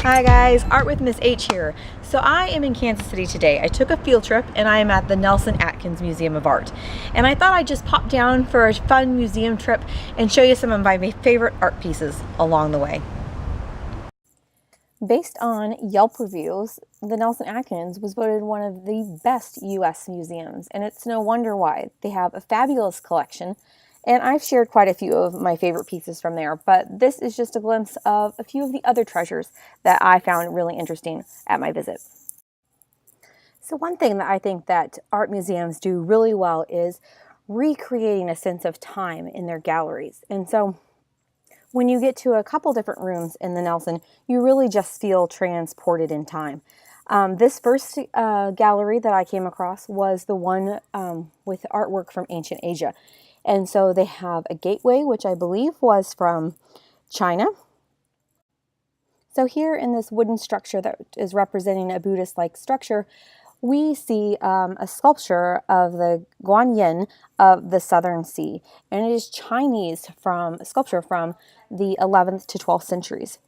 Hi guys, Art with Miss H here. So I am in Kansas City today. I took a field trip and I am at the Nelson-Atkins Museum of Art. And I thought I'd just pop down for a fun museum trip and show you some of my favorite art pieces along the way. Based on Yelp reviews, the Nelson-Atkins was voted one of the best U.S. museums, and it's no wonder why. They have a fabulous collection, and I've shared quite a few of my favorite pieces from there, but this is just a glimpse of a few of the other treasures that I found really interesting at my visit. So one thing that I think that art museums do really well is recreating a sense of time in their galleries. And so when you get to a couple different rooms in the Nelson, you really just feel transported in time. This first gallery that I came across was the one with artwork from ancient Asia. And so they have a gateway, which I believe was from China. So here in this wooden structure that is representing a Buddhist-like structure, we see a sculpture of the Guanyin of the Southern Sea. And it is Chinese sculpture from the 11th to 12th centuries.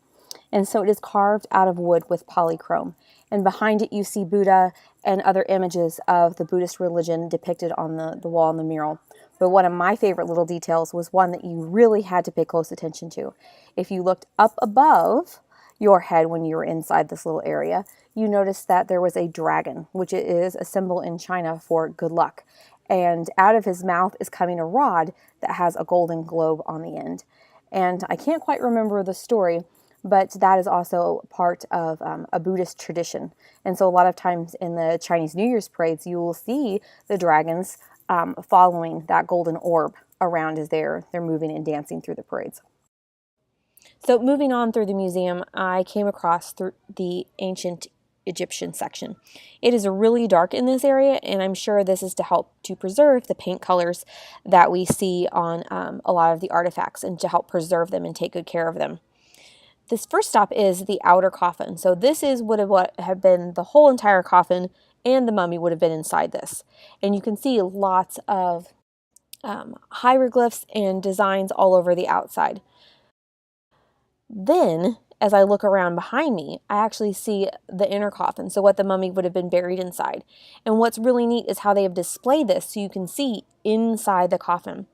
And so it is carved out of wood with polychrome. And behind it you see Buddha and other images of the Buddhist religion depicted on the wall in the mural. But one of my favorite little details was one that you really had to pay close attention to. If you looked up above your head when you were inside this little area, you noticed that there was a dragon, which is a symbol in China for good luck. And out of his mouth is coming a rod that has a golden globe on the end. And I can't quite remember the story, but that is also part of a Buddhist tradition. And so a lot of times in the Chinese New Year's parades, you will see the dragons following that golden orb around as they're moving and dancing through the parades. So moving on through the museum, I came across the ancient Egyptian section. It is really dark in this area, and I'm sure this is to help to preserve the paint colors that we see on a lot of the artifacts and to help preserve them and take good care of them. This first stop is the outer coffin. So this is what had been the whole entire coffin, and the mummy would have been inside this. And you can see lots of hieroglyphs and designs all over the outside. Then, as I look around behind me, I actually see the inner coffin, so what the mummy would have been buried inside. And what's really neat is how they have displayed this so you can see inside the coffin.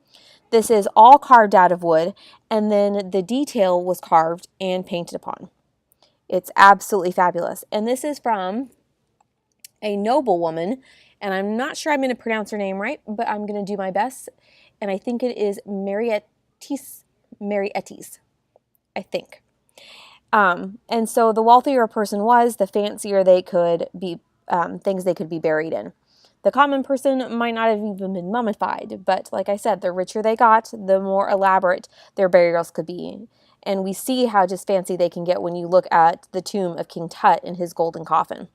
This is all carved out of wood, and then the detail was carved and painted upon. It's absolutely fabulous. And this is from a noblewoman, and I'm not sure I'm going to pronounce her name right, but I'm going to do my best. And I think it is Marietis, I think. And so the wealthier a person was, the fancier they could be, things they could be buried in. The common person might not have even been mummified, but like I said, the richer they got, the more elaborate their burials could be. And we see how just fancy they can get when you look at the tomb of King Tut in his golden coffin.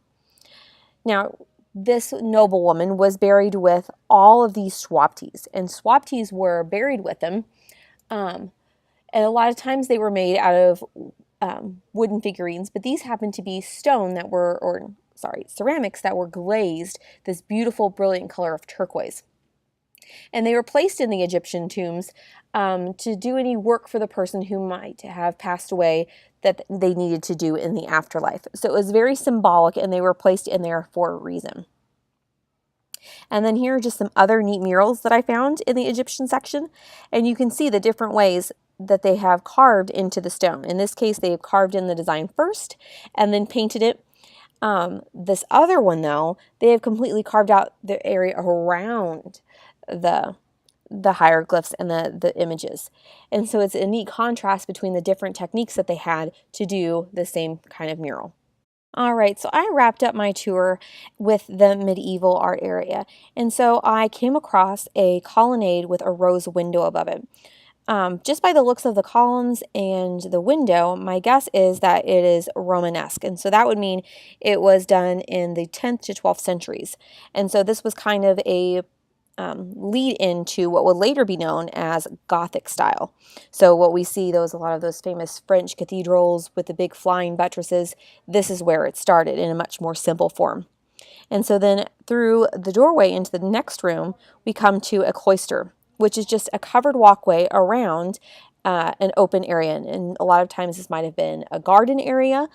Now, this noblewoman was buried with all of these swapties, and swapties were buried with them. And a lot of times they were made out of wooden figurines, but these happened to be ceramics that were glazed this beautiful, brilliant color of turquoise. And they were placed in the Egyptian tombs to do any work for the person who might have passed away that they needed to do in the afterlife. So it was very symbolic, and they were placed in there for a reason. And then here are just some other neat murals that I found in the Egyptian section. And you can see the different ways that they have carved into the stone. In this case, they have carved in the design first and then painted it. This other one, though, they have completely carved out the area around the hieroglyphs and the images. And so it's a neat contrast between the different techniques that they had to do the same kind of mural. All right, so I wrapped up my tour with the medieval art area. And so I came across a colonnade with a rose window above it. Just by the looks of the columns and the window, my guess is that it is Romanesque. And so that would mean it was done in the 10th to 12th centuries. And so this was kind of a lead into what would later be known as Gothic style. So what we see, a lot of those famous French cathedrals with the big flying buttresses, this is where it started in a much more simple form. And so then through the doorway into the next room, we come to a cloister, which is just a covered walkway around an open area. And a lot of times this might have been a garden area.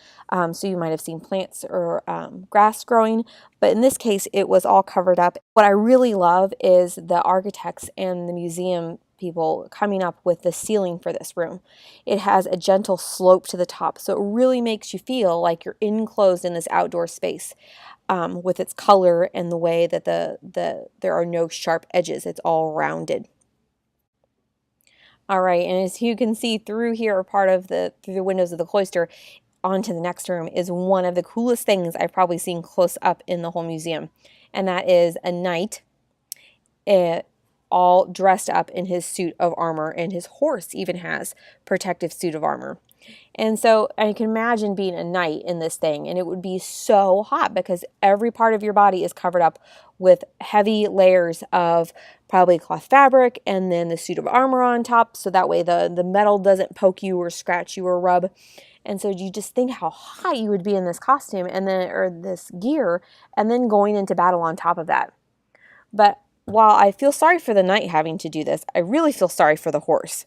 So you might have seen plants or grass growing. But in this case, it was all covered up. What I really love is the architects and the museum people coming up with the ceiling for this room. It has a gentle slope to the top, so it really makes you feel like you're enclosed in this outdoor space with its color and the way that there are no sharp edges. It's all rounded. All right, and as you can see through here, through the windows of the cloister, onto the next room is one of the coolest things I've probably seen close up in the whole museum, and that is a knight all dressed up in his suit of armor, and his horse even has protective suit of armor. And so I can imagine being a knight in this thing, and it would be so hot because every part of your body is covered up with heavy layers of probably cloth fabric and then the suit of armor on top, so that way the metal doesn't poke you or scratch you or rub. And so you just think how hot you would be in this costume and then or this gear, and then going into battle on top of that. But while I feel sorry for the knight having to do this, I really feel sorry for the horse.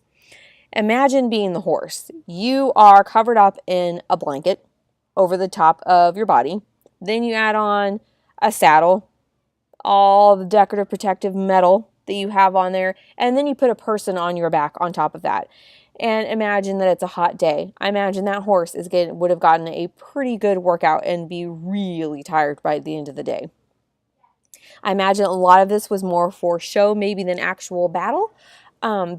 Imagine being the horse. You are covered up in a blanket over the top of your body. Then you add on a saddle, all the decorative protective metal that you have on there, and then you put a person on your back on top of that. And imagine that it's a hot day. I imagine that horse would have gotten a pretty good workout and be really tired by the end of the day. I imagine a lot of this was more for show maybe than actual battle,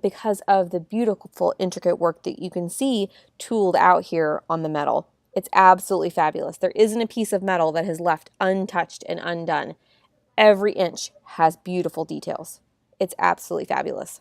because of the beautiful, intricate work that you can see tooled out here on the metal. It's absolutely fabulous. There isn't a piece of metal that is left untouched and undone. Every inch has beautiful details. It's absolutely fabulous.